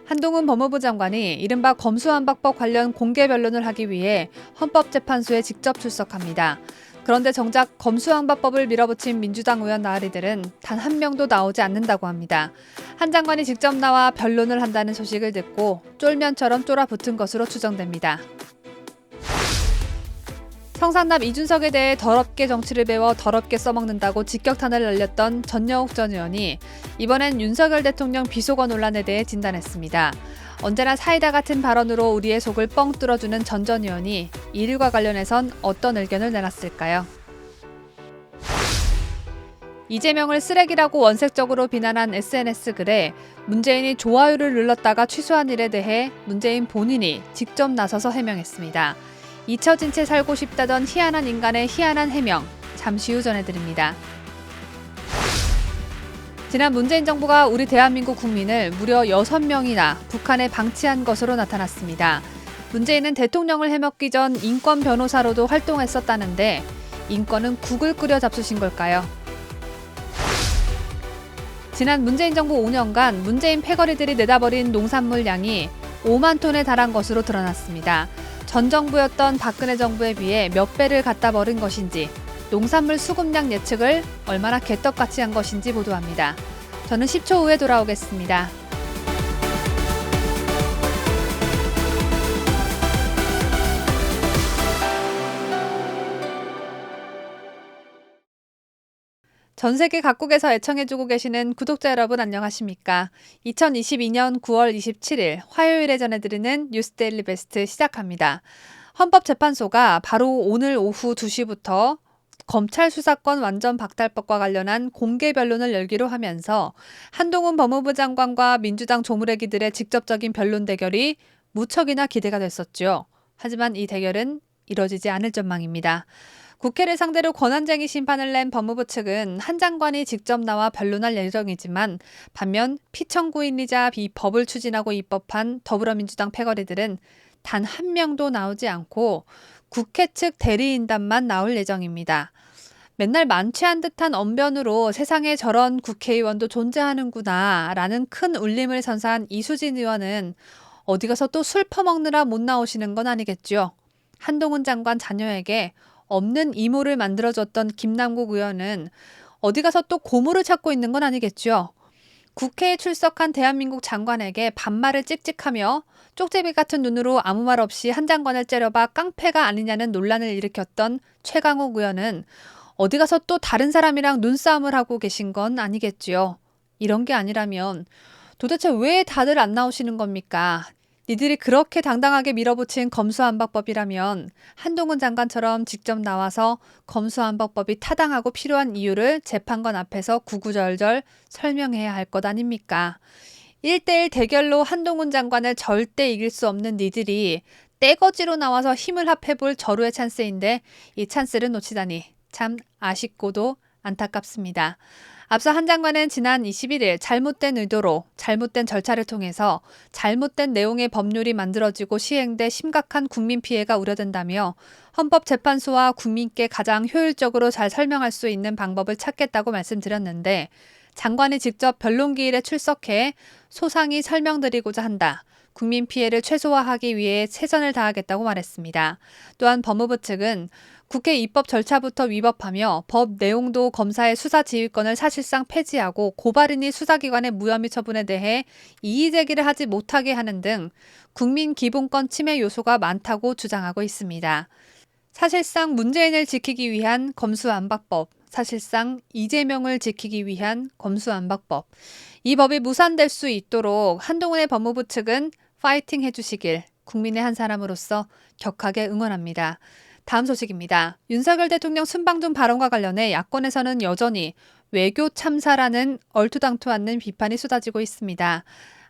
한동훈 법무부 장관이 이른바 검수완박법 관련 공개 변론을 하기 위해 헌법재판소에 직접 출석합니다. 그런데 정작 검수완박법을 밀어붙인 민주당 의원 나으리들은 단 한 명도 나오지 않는다고 합니다. 한 장관이 직접 나와 변론을 한다는 소식을 듣고 쫄면처럼 쫄아붙은 것으로 추정됩니다. 성상납 이준석에 대해 더럽게 정치를 배워 더럽게 써먹는다고 직격탄을 날렸던 전여욱 전 의원이 이번엔 윤석열 대통령 비속어 논란에 대해 진단했습니다. 언제나 사이다 같은 발언으로 우리의 속을 뻥 뚫어주는 전 의원이 이 일과 관련해선 어떤 의견을 내놨을까요? 이재명을 쓰레기라고 원색적으로 비난한 SNS 글에 문재인이 좋아요를 눌렀다가 취소한 일에 대해 문재인 본인이 직접 나서서 해명했습니다. 잊혀진 채 살고 싶다던 희한한 인간의 희한한 해명, 잠시 후 전해드립니다. 지난 문재인 정부가 우리 대한민국 국민을 무려 6명이나 북한에 방치한 것으로 나타났습니다. 문재인은 대통령을 해먹기 전 인권 변호사로도 활동했었다는데 인권은 국을 끓여 잡수신 걸까요? 지난 문재인 정부 5년간 문재인 패거리들이 내다버린 농산물 양이 5만 톤에 달한 것으로 드러났습니다. 전 정부였던 박근혜 정부에 비해 몇 배를 갖다 버린 것인지, 농산물 수급량 예측을 얼마나 개떡같이 한 것인지 보도합니다. 저는 10초 후에 돌아오겠습니다. 전 세계 각국에서 애청해주고 계시는 구독자 여러분 안녕하십니까? 2022년 9월 27일 화요일에 전해드리는 뉴스데일리 베스트 시작합니다. 헌법재판소가 바로 오늘 오후 2시부터 검찰 수사권 완전 박탈법과 관련한 공개 변론을 열기로 하면서 한동훈 법무부 장관과 민주당 조무래기들의 직접적인 변론 대결이 무척이나 기대가 됐었죠. 하지만 이 대결은 이뤄지지 않을 전망입니다. 국회를 상대로 권한쟁의 심판을 낸 법무부 측은 한 장관이 직접 나와 변론할 예정이지만 반면 피청구인이자 이 법을 추진하고 입법한 더불어민주당 패거리들은 단 한 명도 나오지 않고 국회 측 대리인단만 나올 예정입니다. 맨날 만취한 듯한 언변으로 세상에 저런 국회의원도 존재하는구나 라는 큰 울림을 선사한 이수진 의원은 어디 가서 또 술 퍼먹느라 못 나오시는 건 아니겠죠. 한동훈 장관 자녀에게 없는 이모를 만들어줬던 김남국 의원은 어디 가서 또 고모를 찾고 있는 건 아니겠죠. 국회에 출석한 대한민국 장관에게 반말을 찍찍하며 쪽제비 같은 눈으로 아무 말 없이 한 장관을 째려봐 깡패가 아니냐는 논란을 일으켰던 최강욱 의원은 어디 가서 또 다른 사람이랑 눈싸움을 하고 계신 건 아니겠지요. 이런 게 아니라면 도대체 왜 다들 안 나오시는 겁니까? 니들이 그렇게 당당하게 밀어붙인 검수완박법이라면 한동훈 장관처럼 직접 나와서 검수완박법이 타당하고 필요한 이유를 재판관 앞에서 구구절절 설명해야 할 것 아닙니까? 1대1 대결로 한동훈 장관을 절대 이길 수 없는 니들이 떼거지로 나와서 힘을 합해볼 절호의 찬스인데 이 찬스를 놓치다니 참 아쉽고도 안타깝습니다. 앞서 한 장관은 지난 21일 잘못된 의도로 잘못된 절차를 통해서 잘못된 내용의 법률이 만들어지고 시행돼 심각한 국민 피해가 우려된다며 헌법재판소와 국민께 가장 효율적으로 잘 설명할 수 있는 방법을 찾겠다고 말씀드렸는데 장관이 직접 변론기일에 출석해 소상히 설명드리고자 한다. 국민 피해를 최소화하기 위해 최선을 다하겠다고 말했습니다. 또한 법무부 측은 국회 입법 절차부터 위법하며 법 내용도 검사의 수사 지휘권을 사실상 폐지하고 고발인이 수사기관의 무혐의 처분에 대해 이의 제기를 하지 못하게 하는 등 국민 기본권 침해 요소가 많다고 주장하고 있습니다. 사실상 문재인을 지키기 위한 검수완박법, 사실상 이재명을 지키기 위한 검수완박법. 이 법이 무산될 수 있도록 한동훈의 법무부 측은 파이팅 해주시길 국민의 한 사람으로서 격하게 응원합니다. 다음 소식입니다. 윤석열 대통령 순방중 발언과 관련해 야권에서는 여전히 외교 참사라는 얼토당토 않는 비판이 쏟아지고 있습니다.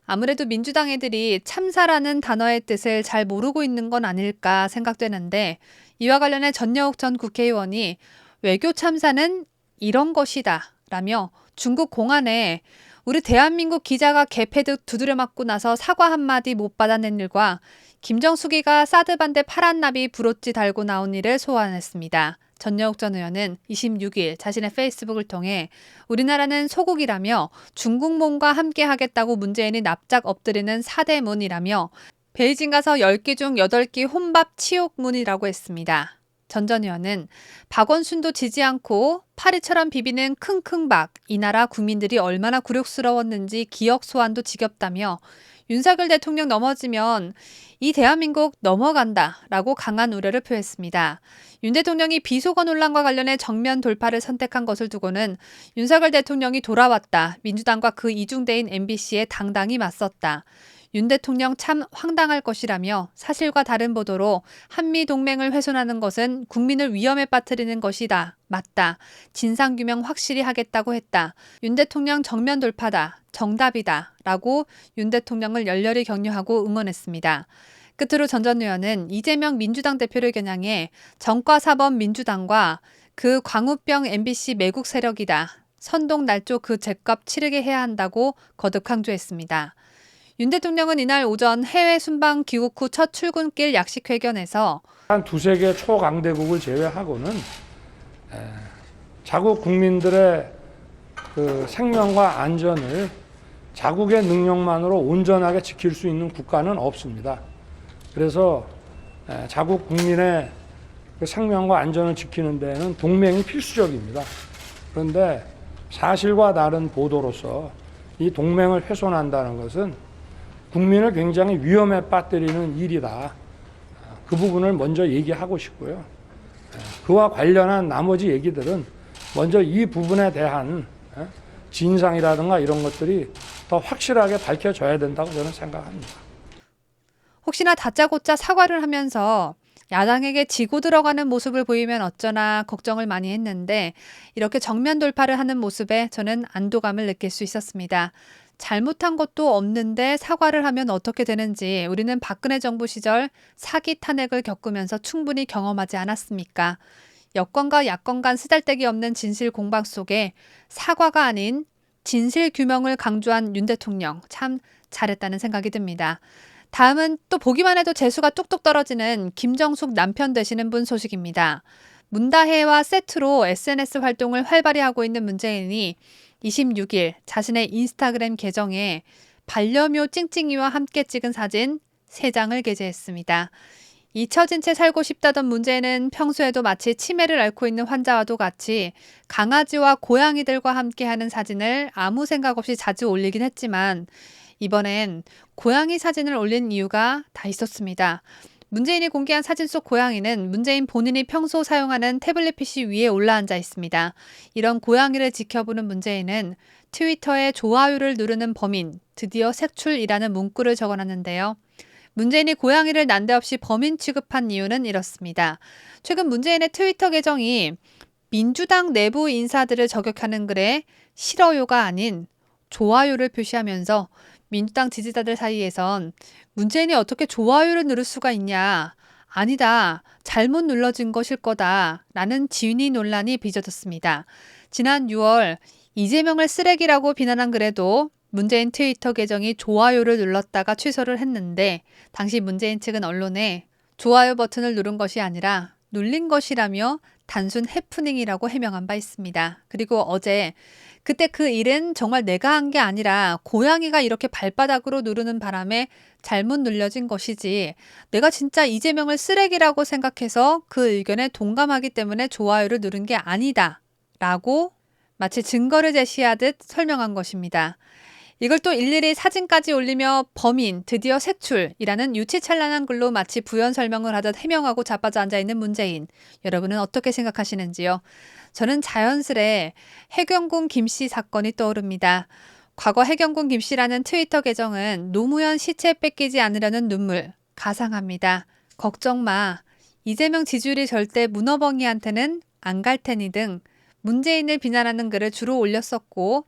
아무래도 민주당 애들이 참사라는 단어의 뜻을 잘 모르고 있는 건 아닐까 생각되는데 이와 관련해 전여욱 전 국회의원이 외교 참사는 이런 것이다 라며 중국 공안에 우리 대한민국 기자가 개패듯 두드려 맞고 나서 사과 한마디 못 받아낸 일과 김정숙이가 사드 반대 파란 나비 브로치 달고 나온 일을 소환했습니다. 전여욱 전 의원은 26일 자신의 페이스북을 통해 우리나라는 소국이라며 중국몽과 함께하겠다고 문재인이 납작 엎드리는 사대문이라며 베이징 가서 10기 중 8기 혼밥 치욕문이라고 했습니다. 전 의원은 박원순도 지지 않고 파리처럼 비비는 킁킁박, 이 나라 국민들이 얼마나 굴욕스러웠는지 기억 소환도 지겹다며 윤석열 대통령 넘어지면 이 대한민국 넘어간다라고 강한 우려를 표했습니다. 윤 대통령이 비속어 논란과 관련해 정면 돌파를 선택한 것을 두고는 윤석열 대통령이 돌아왔다, 민주당과 그 이중대인 MBC에 당당히 맞섰다. 윤 대통령 참 황당할 것이라며 사실과 다른 보도로 한미 동맹을 훼손하는 것은 국민을 위험에 빠뜨리는 것이다. 맞다. 진상규명 확실히 하겠다고 했다. 윤 대통령 정면 돌파다. 정답이다. 라고 윤 대통령을 열렬히 격려하고 응원했습니다. 끝으로 전 의원은 이재명 민주당 대표를 겨냥해 정과사범 민주당과 그 광우병 MBC 매국 세력이다. 선동 날조 그 죗값 치르게 해야 한다고 거듭 강조했습니다. 윤 대통령은 이날 오전 해외 순방 귀국 후 첫 출근길 약식회견에서 한 두세 개 초강대국을 제외하고는 자국 국민들의 그 생명과 안전을 자국의 능력만으로 온전하게 지킬 수 있는 국가는 없습니다. 그래서 자국 국민의 그 생명과 안전을 지키는 데는 동맹이 필수적입니다. 그런데 사실과 다른 보도로서 이 동맹을 훼손한다는 것은 국민을 굉장히 위험에 빠뜨리는 일이다. 그 부분을 먼저 얘기하고 싶고요. 그와 관련한 나머지 얘기들은 먼저 이 부분에 대한 진상이라든가 이런 것들이 더 확실하게 밝혀져야 된다고 저는 생각합니다. 혹시나 다짜고짜 사과를 하면서 야당에게 지고 들어가는 모습을 보이면 어쩌나 걱정을 많이 했는데 이렇게 정면 돌파를 하는 모습에 저는 안도감을 느낄 수 있었습니다. 잘못한 것도 없는데 사과를 하면 어떻게 되는지 우리는 박근혜 정부 시절 사기 탄핵을 겪으면서 충분히 경험하지 않았습니까? 여권과 야권 간 쓰잘데기 없는 진실 공방 속에 사과가 아닌 진실 규명을 강조한 윤 대통령 참 잘했다는 생각이 듭니다. 다음은 또 보기만 해도 재수가 뚝뚝 떨어지는 김정숙 남편 되시는 분 소식입니다. 문다혜와 세트로 SNS 활동을 활발히 하고 있는 문재인이 26일 자신의 인스타그램 계정에 반려묘 찡찡이와 함께 찍은 사진 3장을 게재했습니다. 잊혀진 채 살고 싶다던 문재인은 평소에도 마치 치매를 앓고 있는 환자와도 같이 강아지와 고양이들과 함께하는 사진을 아무 생각 없이 자주 올리긴 했지만 이번엔 고양이 사진을 올린 이유가 다 있었습니다. 문재인이 공개한 사진 속 고양이는 문재인 본인이 평소 사용하는 태블릿 PC 위에 올라앉아 있습니다. 이런 고양이를 지켜보는 문재인은 트위터에 좋아요를 누르는 범인, 드디어 색출이라는 문구를 적어놨는데요. 문재인이 고양이를 난데없이 범인 취급한 이유는 이렇습니다. 최근 문재인의 트위터 계정이 민주당 내부 인사들을 저격하는 글에 싫어요가 아닌 좋아요를 표시하면서 민주당 지지자들 사이에선 문재인이 어떻게 좋아요를 누를 수가 있냐, 아니다, 잘못 눌러진 것일 거다 라는 진위 논란이 빚어졌습니다. 지난 6월 이재명을 쓰레기라고 비난한 글에도 문재인 트위터 계정이 좋아요를 눌렀다가 취소를 했는데 당시 문재인 측은 언론에 좋아요 버튼을 누른 것이 아니라 눌린 것이라며 단순 해프닝이라고 해명한 바 있습니다. 그리고 어제 그때 그 일은 정말 내가 한 게 아니라 고양이가 이렇게 발바닥으로 누르는 바람에 잘못 눌려진 것이지 내가 진짜 이재명을 쓰레기라고 생각해서 그 의견에 동감하기 때문에 좋아요를 누른 게 아니다 라고 마치 증거를 제시하듯 설명한 것입니다. 이걸 또 일일이 사진까지 올리며 범인, 드디어 색출이라는 유치찬란한 글로 마치 부연 설명을 하듯 해명하고 자빠져 앉아있는 문재인. 여러분은 어떻게 생각하시는지요? 저는 자연스레 해경군 김씨 사건이 떠오릅니다. 과거 해경군 김씨라는 트위터 계정은 노무현 시체 뺏기지 않으려는 눈물, 가상합니다. 걱정 마. 이재명 지지율이 절대 문어벙이한테는 안 갈 테니 등 문재인을 비난하는 글을 주로 올렸었고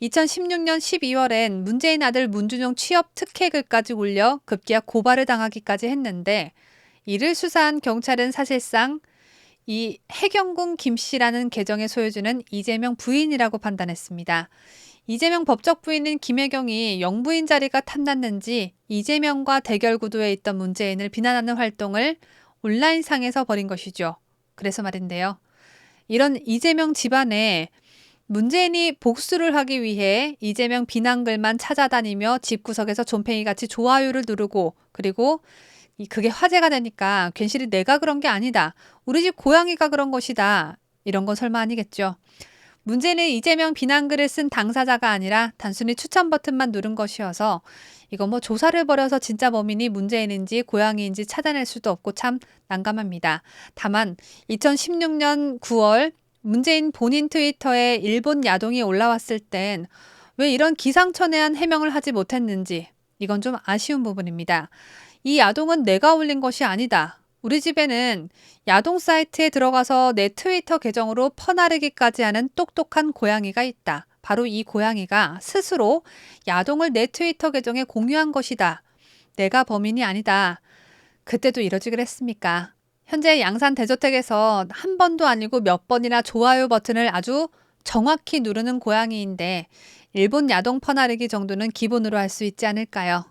2016년 12월엔 문재인 아들 문준용 취업 특혜 글까지 올려 급기야 고발을 당하기까지 했는데 이를 수사한 경찰은 사실상 이 해경군 김씨라는 계정의 소유주는 이재명 부인이라고 판단했습니다. 이재명 법적 부인인 김혜경이 영부인 자리가 탐났는지 이재명과 대결 구도에 있던 문재인을 비난하는 활동을 온라인상에서 벌인 것이죠. 그래서 말인데요. 이런 이재명 집안에 문재인이 복수를 하기 위해 이재명 비난글만 찾아다니며 집구석에서 존팽이같이 좋아요를 누르고 그리고 그게 화제가 되니까 괜시리 내가 그런 게 아니다. 우리 집 고양이가 그런 것이다. 이런 건 설마 아니겠죠. 문제는 이재명 비난글을 쓴 당사자가 아니라 단순히 추천 버튼만 누른 것이어서 이거 뭐 조사를 벌여서 진짜 범인이 문재인인지 고양이인지 찾아낼 수도 없고 참 난감합니다. 다만 2016년 9월 문재인 본인 트위터에 일본 야동이 올라왔을 땐 왜 이런 기상천외한 해명을 하지 못했는지 이건 좀 아쉬운 부분입니다. 이 야동은 내가 올린 것이 아니다. 우리 집에는 야동 사이트에 들어가서 내 트위터 계정으로 퍼나르기까지 하는 똑똑한 고양이가 있다. 바로 이 고양이가 스스로 야동을 내 트위터 계정에 공유한 것이다. 내가 범인이 아니다. 그때도 이러지 그랬습니까? 현재 양산 대저택에서 한 번도 아니고 몇 번이나 좋아요 버튼을 아주 정확히 누르는 고양이인데 일본 야동 퍼나르기 정도는 기본으로 할 수 있지 않을까요?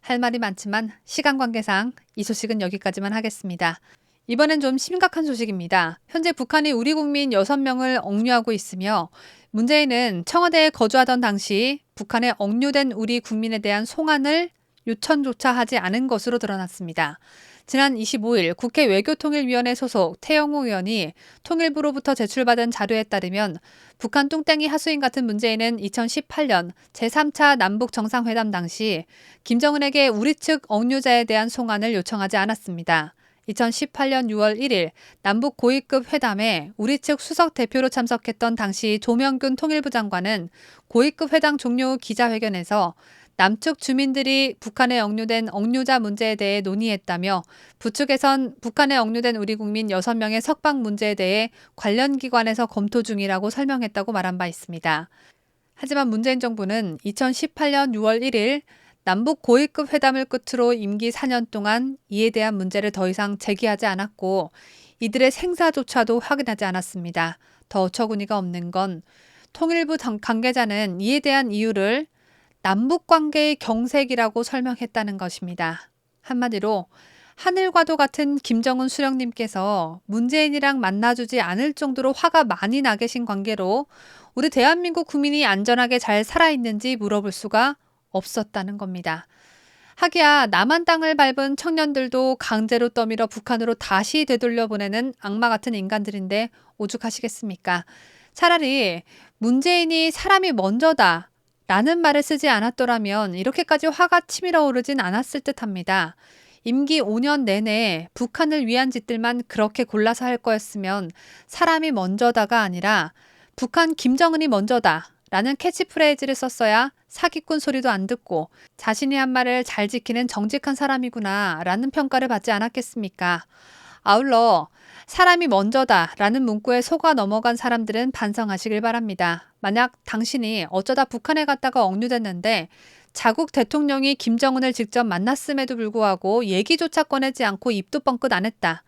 할 말이 많지만 시간 관계상 이 소식은 여기까지만 하겠습니다. 이번엔 좀 심각한 소식입니다. 현재 북한이 우리 국민 6명을 억류하고 있으며 문재인은 청와대에 거주하던 당시 북한에 억류된 우리 국민에 대한 송환을 요청조차 하지 않은 것으로 드러났습니다. 지난 25일 국회 외교통일위원회 소속 태영호 의원이 통일부로부터 제출받은 자료에 따르면 북한 뚱땡이 하수인 같은 문재인은 2018년 제3차 남북 정상회담 당시 김정은에게 우리 측 억류자에 대한 송환을 요청하지 않았습니다. 2018년 6월 1일 남북 고위급 회담에 우리 측 수석 대표로 참석했던 당시 조명균 통일부 장관은 고위급 회담 종료 후 기자회견에서 남측 주민들이 북한에 억류된 억류자 문제에 대해 논의했다며 부측에선 북한에 억류된 우리 국민 6명의 석방 문제에 대해 관련 기관에서 검토 중이라고 설명했다고 말한 바 있습니다. 하지만 문재인 정부는 2018년 6월 1일 남북 고위급 회담을 끝으로 임기 4년 동안 이에 대한 문제를 더 이상 제기하지 않았고 이들의 생사조차도 확인하지 않았습니다. 더 어처구니가 없는 건 통일부 관계자는 이에 대한 이유를 남북관계의 경색이라고 설명했다는 것입니다. 한마디로 하늘과도 같은 김정은 수령님께서 문재인이랑 만나주지 않을 정도로 화가 많이 나 계신 관계로 우리 대한민국 국민이 안전하게 잘 살아있는지 물어볼 수가 없었다는 겁니다. 하기야 남한 땅을 밟은 청년들도 강제로 떠밀어 북한으로 다시 되돌려 보내는 악마 같은 인간들인데 오죽하시겠습니까? 차라리 문재인이 사람이 먼저다 라는 말을 쓰지 않았더라면 이렇게까지 화가 치밀어 오르진 않았을 듯합니다. 임기 5년 내내 북한을 위한 짓들만 그렇게 골라서 할 거였으면 사람이 먼저다가 아니라 북한 김정은이 먼저다 라는 캐치프레이즈를 썼어야 사기꾼 소리도 안 듣고 자신이 한 말을 잘 지키는 정직한 사람이구나 라는 평가를 받지 않았겠습니까? 아울러 사람이 먼저다 라는 문구에 속아 넘어간 사람들은 반성하시길 바랍니다. 만약 당신이 어쩌다 북한에 갔다가 억류됐는데 자국 대통령이 김정은을 직접 만났음에도 불구하고 얘기조차 꺼내지 않고 입도 뻥끗 안 했다.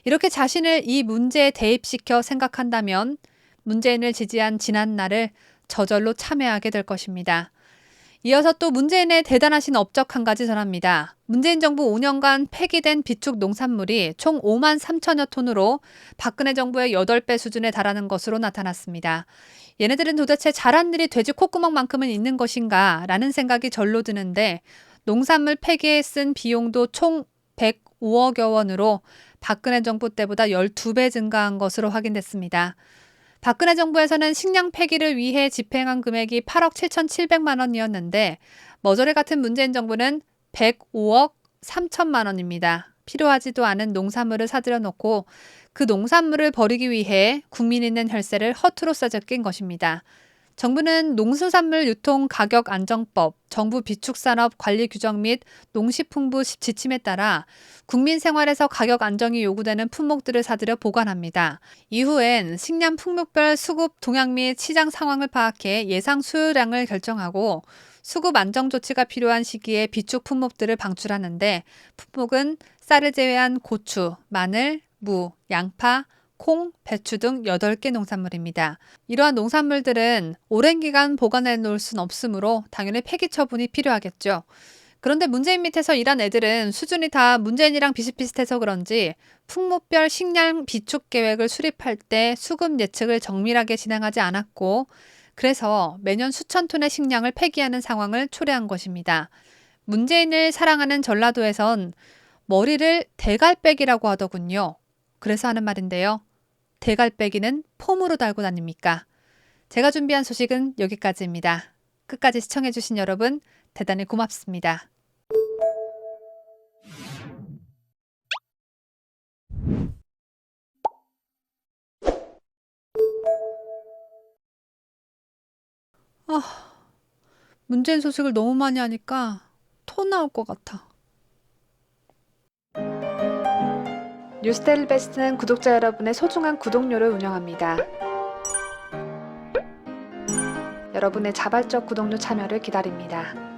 이렇게 자신을 이 문제에 대입시켜 생각한다면 문재인을 지지한 지난날을 저절로 참회하게 될 것입니다. 이어서 또 문재인의 대단하신 업적 한 가지 전합니다. 문재인 정부 5년간 폐기된 비축 농산물이 총 5만 3천여 톤으로 박근혜 정부의 8배 수준에 달하는 것으로 나타났습니다. 얘네들은 도대체 잘한 일이 돼지 콧구멍만큼은 있는 것인가 라는 생각이 절로 드는데 농산물 폐기에 쓴 비용도 총 105억여 원으로 박근혜 정부 때보다 12배 증가한 것으로 확인됐습니다. 박근혜 정부에서는 식량 폐기를 위해 집행한 금액이 8억 7,700만 원이었는데 머저리 같은 문재인 정부는 105억 3천만 원입니다. 필요하지도 않은 농산물을 사들여 놓고 그 농산물을 버리기 위해 국민 있는 혈세를 허투루 써제낀 것입니다. 정부는 농수산물 유통 가격 안정법, 정부 비축산업 관리 규정 및 농식품부 지침에 따라 국민 생활에서 가격 안정이 요구되는 품목들을 사들여 보관합니다. 이후엔 식량 품목별 수급 동향 및 시장 상황을 파악해 예상 수요량을 결정하고 수급 안정 조치가 필요한 시기에 비축 품목들을 방출하는데 품목은 쌀을 제외한 고추, 마늘, 무, 양파, 콩, 배추 등 8개 농산물입니다. 이러한 농산물들은 오랜 기간 보관해 놓을 순 없으므로 당연히 폐기 처분이 필요하겠죠. 그런데 문재인 밑에서 일한 애들은 수준이 다 문재인이랑 비슷비슷해서 그런지 풍목별 식량 비축 계획을 수립할 때 수급 예측을 정밀하게 진행하지 않았고, 그래서 매년 수천 톤의 식량을 폐기하는 상황을 초래한 것입니다. 문재인을 사랑하는 전라도에선 머리를 대갈빼기라고 하더군요. 그래서 하는 말인데요. 대갈빼기는 폼으로 달고 다닙니까? 제가 준비한 소식은 여기까지입니다. 끝까지 시청해주신 여러분 대단히 고맙습니다. 문재인 소식을 너무 많이 하니까 토 나올 것 같아. 뉴스데일리 베스트는 구독자 여러분의 소중한 구독료를 운영합니다. 여러분의 자발적 구독료 참여를 기다립니다.